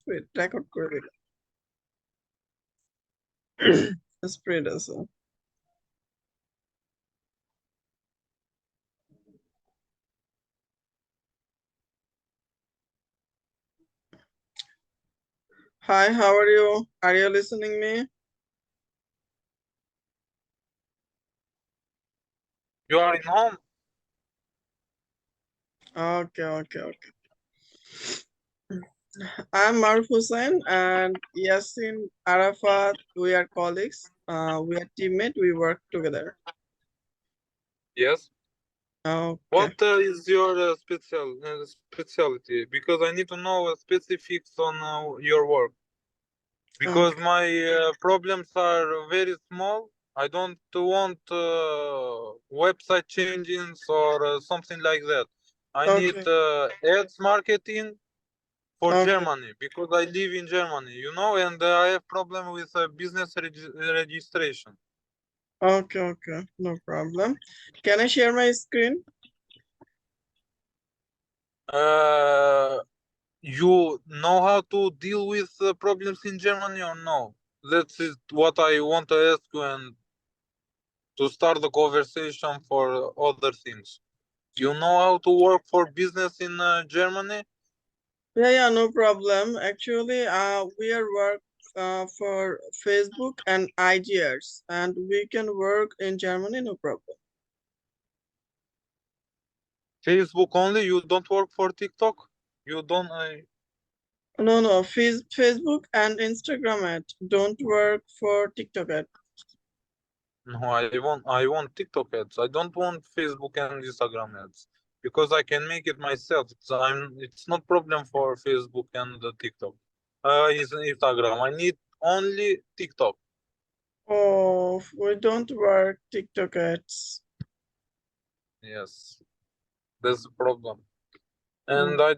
wait, record করে দিলাম। Spread আছে। Hi, how are you? Are you listening me? You are in home? Okay. I'm Maruf Hussain and Yasin Arafat. We are colleagues. We are teammates. We work together. Yes. Okay. What is your specialty? Because I need to know specifics on your work. Because Okay. my problems are very small. I don't want website changes or something like that. I need Okay. ads marketing for Okay. Germany because I live in Germany, you know, and I have problem with business registration. Okay. No problem. Can I share my screen? You know how to deal with problems in Germany or no? That is what I want to ask you and to start the conversation for other things. You know how to work for business in Germany? Yeah, no problem. Actually, we are work for Facebook and IGRs, and we can work in Germany, no problem. Facebook only? You don't work for TikTok? You don't? No, Facebook and Instagram ad don't work for TikTok ad. No, I want TikTok ads. I don't want Facebook and Instagram ads because I can make it myself. It's not problem for Facebook and TikTok. Is Instagram. I need only TikTok. Oh, we don't work TikTok ads. Yes, that's the problem. And Mm.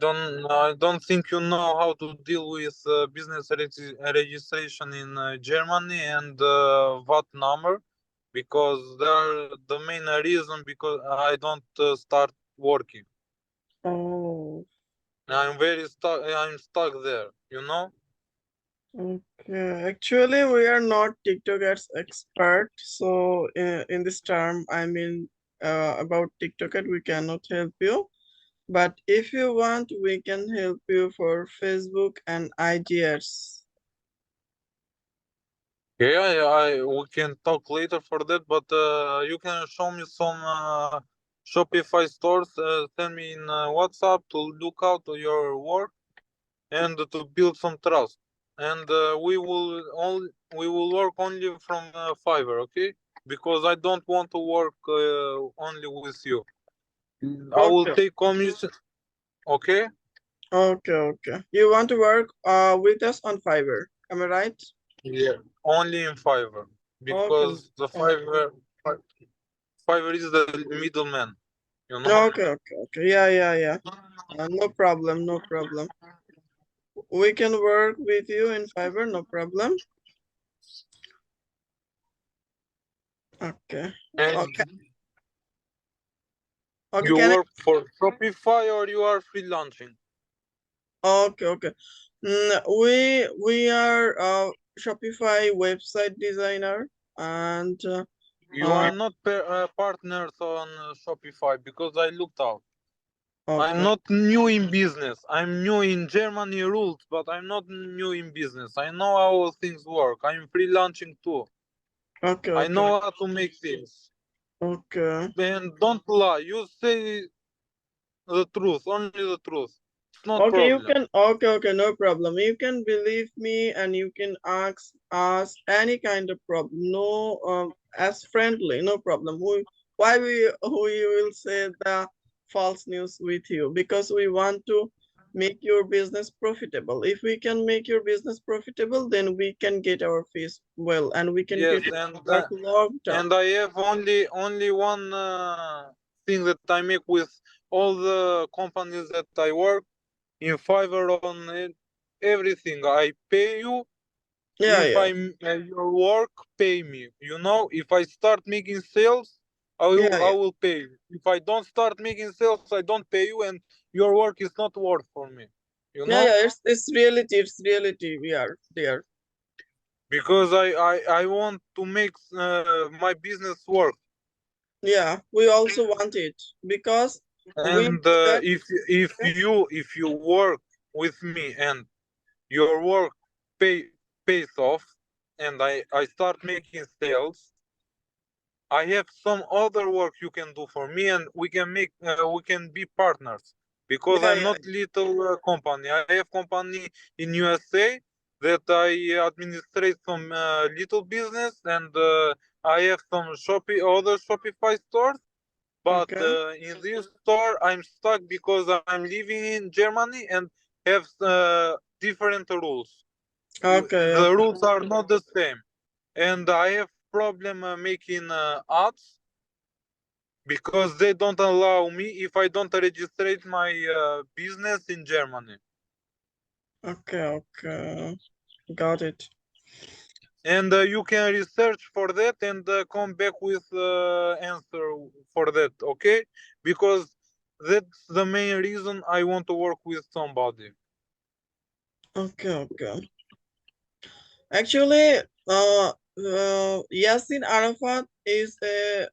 I don't think you know how to deal with business registration in Germany and VAT number because they're the main reason because I don't start working. Oh, I'm stuck there, you know? okay. Actually, we are not TikTok ads expert, so in this term, I mean about TikTok ad, we cannot help you. But if you want, we can help you for Facebook and IGRs. We can talk later for that, but you can show me some Shopify stores, send me in WhatsApp to look out your work and to build some trust. And we will work only from Fiverr, okay? Because I don't want to work only with you. I will Okay. take commission, okay? Okay. You want to work with us on Fiverr, am I right? Yeah, only in Fiverr Okay. because the Fiverr is the middleman, you know. Okay. Yeah. No problem. We can work with you in Fiverr, no problem. Okay. And Okay. you Can I? work for Shopify or you are freelancing? Okay. We are a Shopify website designer and You are not partners on Shopify because I looked out. I'm okay. not new in business. I'm new in Germany rules, but I'm not new in business. I know how things work. I'm freelancing too. I Okay. know how to make things. Okay. And don't lie. You say the truth, only the truth. It's not Okay, you problem. can, okay, no problem. You can believe me and you can ask any kind of problem. No, as friendly, no problem. Why we will say the false news with you? Because we want to make your business profitable. If we can make your business profitable, then we can get our fees well and we can Yes, get it work long term. and I have only one thing that I make with all the companies that I work in Fiverr on everything. I pay you if Yeah. your work pay me. You know, if I start making sales, I will Yeah, I yeah. will pay you. If I don't start making sales, I don't pay you, and your work is not worth for me. you Yeah, know, yeah, it's reality. It's reality. We are there. because I want to make my business work. Yeah, we also want it because we And know that. if you work with me and your work pay pays off, and I start making sales, I have some other work you can do for me, and we can be partners, because Yeah, I'm yeah. not little company. I have company in USA that I administrate some little business, and I have some other Shopify stores. But Okay, in this store, I'm stuck because I'm living in Germany and have different rules. okay, The okay, rules are not the same, and I have problem making ads, because they don't allow me if I don't register my business in Germany. okay, okay. Got it. And you can research for that and come back with answer for that, okay? Because that's the main reason I want to work with somebody. Okay, okay. Actually, Yasin Arafat is a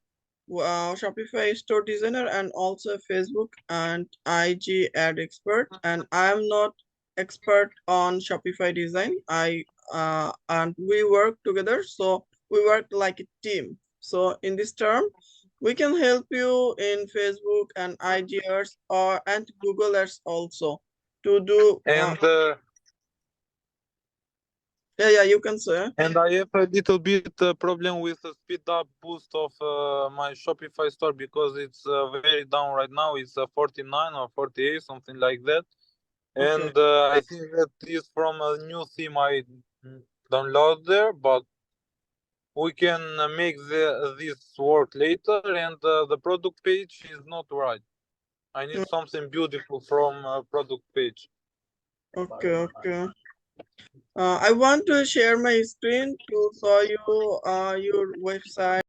Shopify store designer and also a Facebook and IG ad expert. And I'm not expert on Shopify design. I and we work together, so we work like a team. So in this term, we can help you in Facebook and IG ads or and Google ads also to do. And Yeah, yeah, you can say. and I have a little bit problem with the speed up boost of my Shopify store, because it's very down right now. It's 49 or 48, something like that. Okay. And I think that is from a new theme I download there, but we can make this work later. And the product page is not right. I need something beautiful from product page. Okay, okay. I want to share my screen to show you your website.